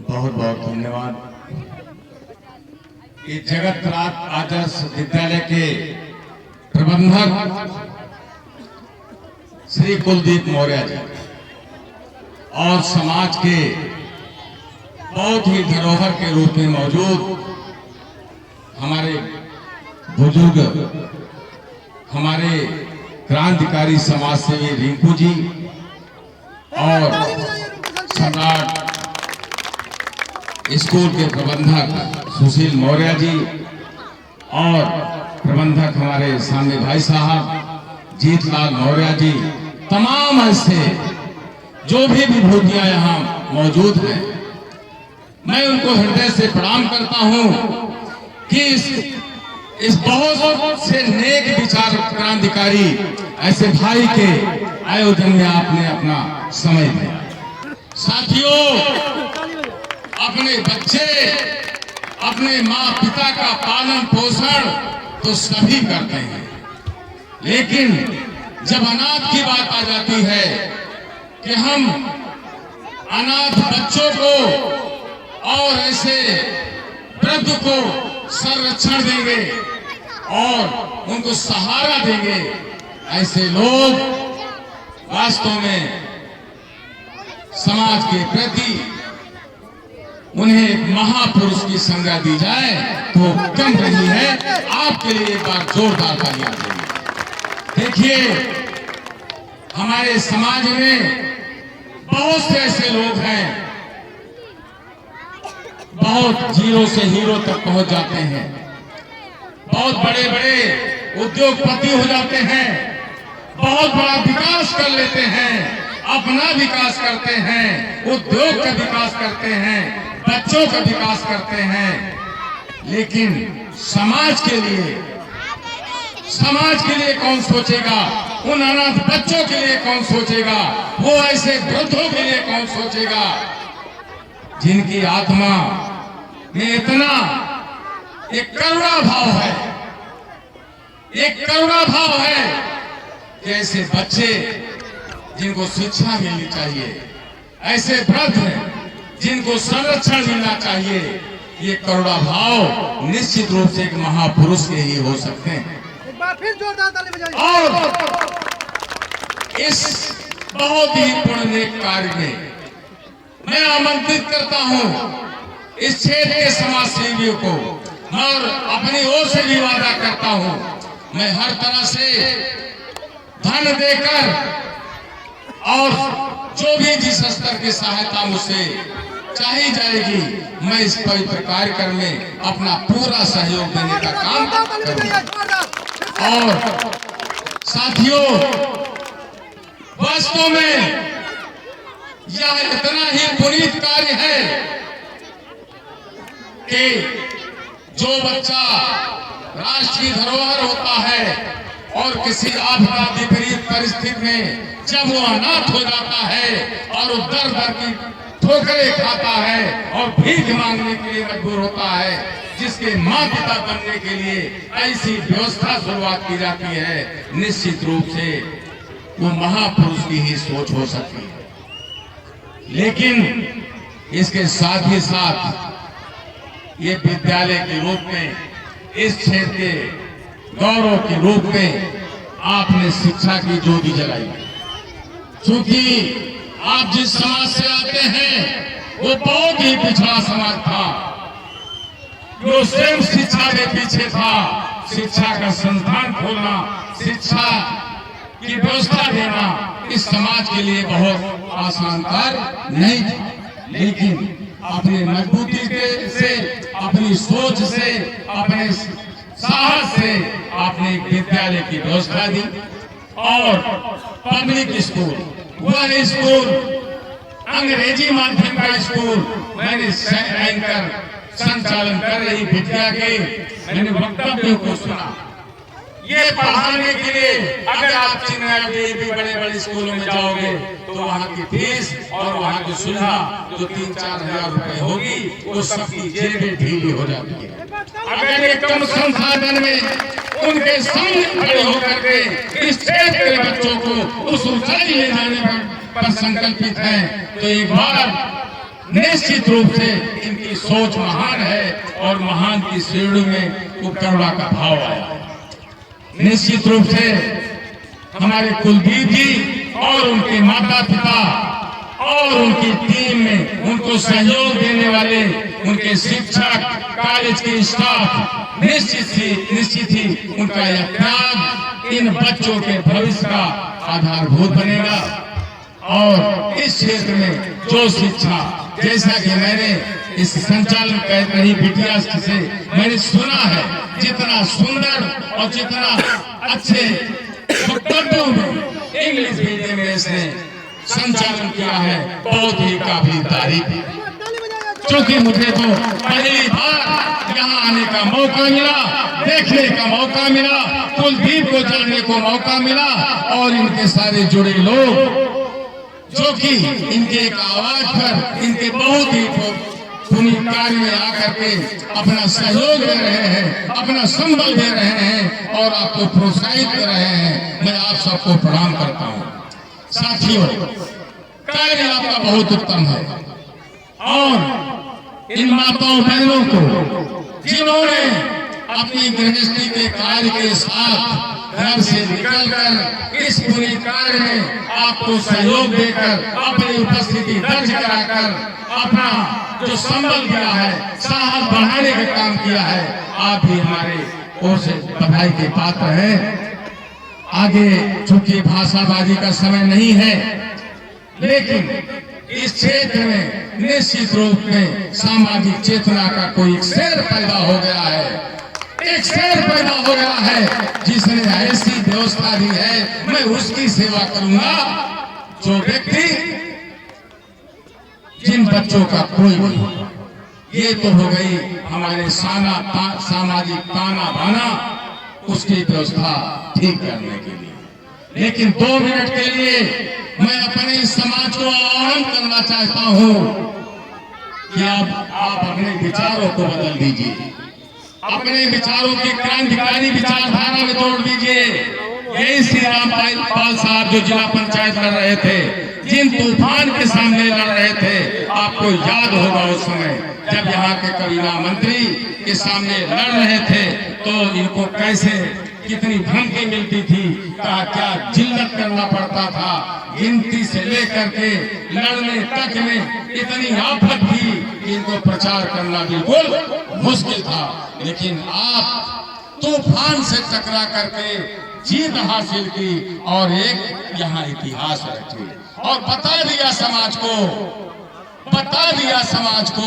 बहुत बहुत धन्यवाद। ये जगत राज आदर्श विद्यालय के प्रबंधक श्री कुलदीप मौर्य जी और समाज के बहुत ही धरोहर के रूप में मौजूद हमारे बुजुर्ग, हमारे क्रांतिकारी समाज सेवी रिंकू जी और सम्राट स्कूल के प्रबंधक सुशील मौर्य जी और प्रबंधक हमारे सामने भाई साहब जीतलाल मौर्य जी, तमाम ऐसे जो भी विभूतियां यहाँ मौजूद हैं, मैं उनको हृदय से प्रणाम करता हूं कि इस बहुत से नेक विचार क्रांतिकारी ऐसे भाई के आयोजन में आपने अपना समय दिया। साथियों, अपने बच्चे, अपने माँ पिता का पालन पोषण तो सभी करते हैं, लेकिन जब अनाथ की बात आ जाती है कि हम अनाथ बच्चों को और ऐसे वृद्ध को संरक्षण देंगे और उनको सहारा देंगे, ऐसे लोग वास्तव में समाज के प्रति उन्हें एक महापुरुष की संज्ञा दी जाए तो कम रही है। आपके लिए एक बार जोरदार तालियां देंगे। देखिए, हमारे समाज में बहुत से ऐसे लोग हैं, बहुत जीरो से हीरो तक पहुंच जाते हैं, बहुत बड़े बड़े उद्योगपति हो जाते हैं, बहुत बड़ा विकास कर लेते हैं, अपना विकास करते हैं, उद्योग का विकास करते हैं, बच्चों का विकास करते हैं, लेकिन समाज के लिए कौन सोचेगा? उन अनाथ बच्चों के लिए कौन सोचेगा? वो ऐसे वृद्धों के लिए कौन सोचेगा जिनकी आत्मा में इतना एक करुणा भाव है कि ऐसे बच्चे जिनको शिक्षा मिलनी चाहिए, ऐसे वृद्ध जिनको संरक्षण मिलना चाहिए, ये करुणा भाव निश्चित रूप से एक महापुरुष के ही हो सकते हैं। एक बार फिर जोरदार ताली बजाइए। और इस बहुत ही पुण्य कार्य में मैं आमंत्रित करता हूं इस क्षेत्र के समाज सेवियों को, और अपनी ओर से भी वादा करता हूं, मैं हर तरह से धन देकर और जो भी जिस स्तर की सहायता मुझसे चाही जाएगी, मैं इस पवित्र कार्यक्रम में अपना पूरा सहयोग देने का काम करूंगा। और साथियों, वास्तव में यह इतना ही पुनीत कार्य है कि जो बच्चा राष्ट्र की धरोहर होता है और किसी आपदा विपरीत परिस्थिति में जब वो अनाथ हो जाता है और वो दर दर की ठोकरें खाता है और भीख मांगने के लिए मजबूर होता है, जिसके माँ पिता बनने के लिए ऐसी व्यवस्था शुरुआत की जाती है, निश्चित रूप से वो महापुरुष की ही सोच हो सकती है। लेकिन इसके साथ ही साथ ये विद्यालय के रूप में, इस क्षेत्र के गौरव के रूप में आपने शिक्षा की ज्योति जलाई। क्योंकि आप जिस समाज से आते हैं वो बहुत ही पिछड़ा समाज था, जो स्वयं शिक्षा के पीछे था। शिक्षा का संस्थान खोलना, शिक्षा की व्यवस्था देना इस समाज के लिए बहुत आसान कार्य नहीं था, लेकिन अपनी मजबूती से, अपनी सोच से, अपने साहस से आपने एक विद्यालय की व्यवस्था दी। और पब्लिक स्कूल, वह स्कूल अंग्रेजी माध्यम का स्कूल मैंने संचालन कर रही विद्या के मैंने वक्तव्यों को सुना। ये पढ़ाने के लिए अगर आप चिन्ह भी बड़े बड़े स्कूलों में जाओगे तो वहाँ की फीस और वहाँ की सुविधा जो 3-4 हजार रुपए होगी, वो सबकी जेबें ढीली हो जाती है। अगर ये कम संसाधन में उनके सामने खड़े होकर के इस क्षेत्र के बच्चों को उस ऊंचाई ले जाने पर संकल्पित हैं, तो एक बार निश्चित रूप से इनकी सोच महान है और महान की श्रेणी में वो करुणा का भाव आया है। निश्चित रूप से हमारे कुलदीप जी और उनके माता पिता और उनकी टीम में उनको सहयोग देने वाले उनके शिक्षक, कॉलेज के स्टाफ निश्चित ही उनका यह त्याग इन बच्चों के भविष्य का आधारभूत बनेगा। और इस क्षेत्र में जो शिक्षा, जैसा कि मैंने इस संचालन कर रही बिटिया से मैंने सुना है, जितना सुंदर और जितना अच्छे वक्तव्यों में इंग्लिश मीडियम में इसने संचालन किया है, बहुत ही काबिल तारीफ है। क्योंकि मुझे तो पहली बार यहाँ आने का मौका मिला, देखने का मौका मिला, कुलदीप को जानने को मौका मिला और इनके सारे जुड़े लोग जो कि इनके एक आवाज पर इनके बहुत ही पुण्य कार्य में आकर के अपना सहयोग दे रहे हैं, अपना संबल दे रहे हैं और आपको प्रोत्साहित कर रहे हैं, मैं आप सबको प्रणाम करता हूँ। साथियों, कार्य आपका बहुत उत्तम है और इन माताओं बहनों को जिन्होंने अपनी गृहस्थी के कार्य के साथ घर से निकलकर इस पूरे कार्य में आपको सहयोग देकर अपनी उपस्थिति दर्ज कराकर अपना जो संबल किया है, साहस बढ़ाने का काम किया है, आप भी हमारे ओर से बधाई के पात्र हैं। आगे चूंकि भाषाबाजी का समय नहीं है, लेकिन इस क्षेत्र में निश्चित रूप में सामाजिक चेतना का कोई एक शेर पैदा हो गया है, एक शेर पैदा हो गया है जिसने ऐसी व्यवस्था दी है, मैं उसकी सेवा करूंगा। जो व्यक्ति जिन बच्चों का कोई नहीं, ये तो हो गई हमारे सामाजिक ताना बाना, उसकी व्यवस्था ठीक करने के लिए। लेकिन 2 मिनट के लिए मैं अपने इस समाज को आह्वान करना चाहता हूं कि आप अपने विचारों को बदल दीजिए, अपने विचारों की क्रांतिकारी विचारधारा में जोड़ दीजिए। यही श्री रामपाल साहब जो जिला पंचायत लड़ रहे थे, जिन तूफान के सामने लड़ रहे थे, आपको याद होगा उस समय जब यहाँ के कबीना मंत्री के सामने लड़ रहे थे तो इनको कैसे कितनी धमकी मिलती थी, क्या जिल्लत करना पड़ता था, गिनती से लेकर के लड़ने तक में इतनी आफत थी कि इनको प्रचार करना बिल्कुल मुश्किल था। लेकिन आप तूफान से टकरा करके जीत हासिल की और एक यहाँ इतिहास रची और बता दिया समाज को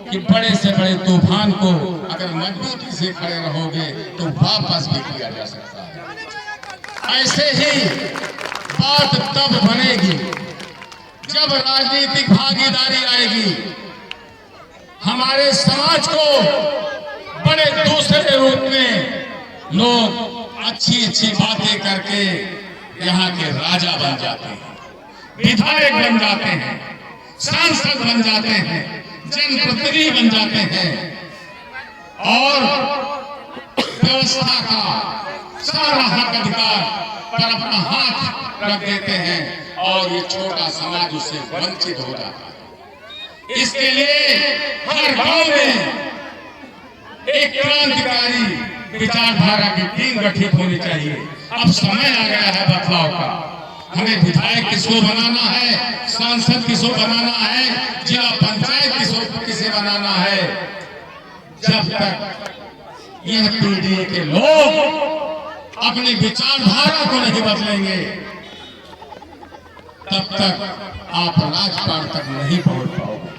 कि बड़े से बड़े तूफान को अगर मजबूती से खड़े रहोगे तो वापस भी किया जा सकता है। ऐसे ही बात तब बनेगी जब राजनीतिक भागीदारी आएगी। हमारे समाज को बड़े दूसरे रूप में लोग अच्छी बातें करके यहाँ के राजा बन जाते हैं, विधायक बन जाते हैं, सांसद बन जाते हैं, जनप्रतिनिधि बन जाते हैं और व्यवस्था का सारा हक अधिकार पर अपना हाथ रख देते हैं और ये छोटा समाज उससे वंचित हो जाता है। इसके लिए हर गांव में एक क्रांतिकारी विचारधारा की टीम गठित होनी चाहिए। अब समय आ गया है बदलाव का। हमें विधायक किसको बनाना है, सांसद किसको बनाना है, जिला पंचायत किसे बनाना है। जब तक यह पीढ़ी के लोग अपनी विचारधारा को नहीं बदलेंगे तब तक आप राजपाट तक नहीं पहुंच पाओगे।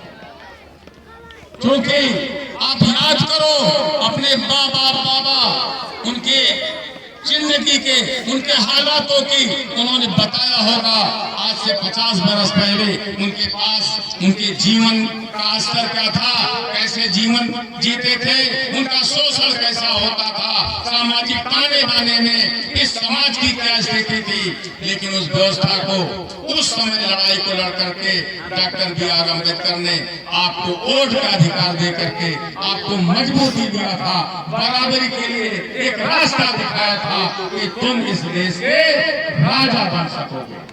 क्योंकि आप याद करो अपने बाबा उनके जिंदगी के उनके हालातों की उन्होंने बताया होगा। आज से 50 बरस पहले उनके पास उनके जीवन का स्तर क्या था, कैसे जीवन जीते थे, उनका शोषण कैसा होता था, सामाजिक ताने बाने में इस समाज की क्या स्थिति थी। लेकिन उस व्यवस्था को, उस समय लड़ाई को लड़ करके डॉक्टर B.R. अम्बेडकर ने आपको वोट का अधिकार दे करके आपको मजबूती दिया था, बराबरी के लिए एक रास्ता दिखाया था कि तुम इस देश के राजा बन सकोगे।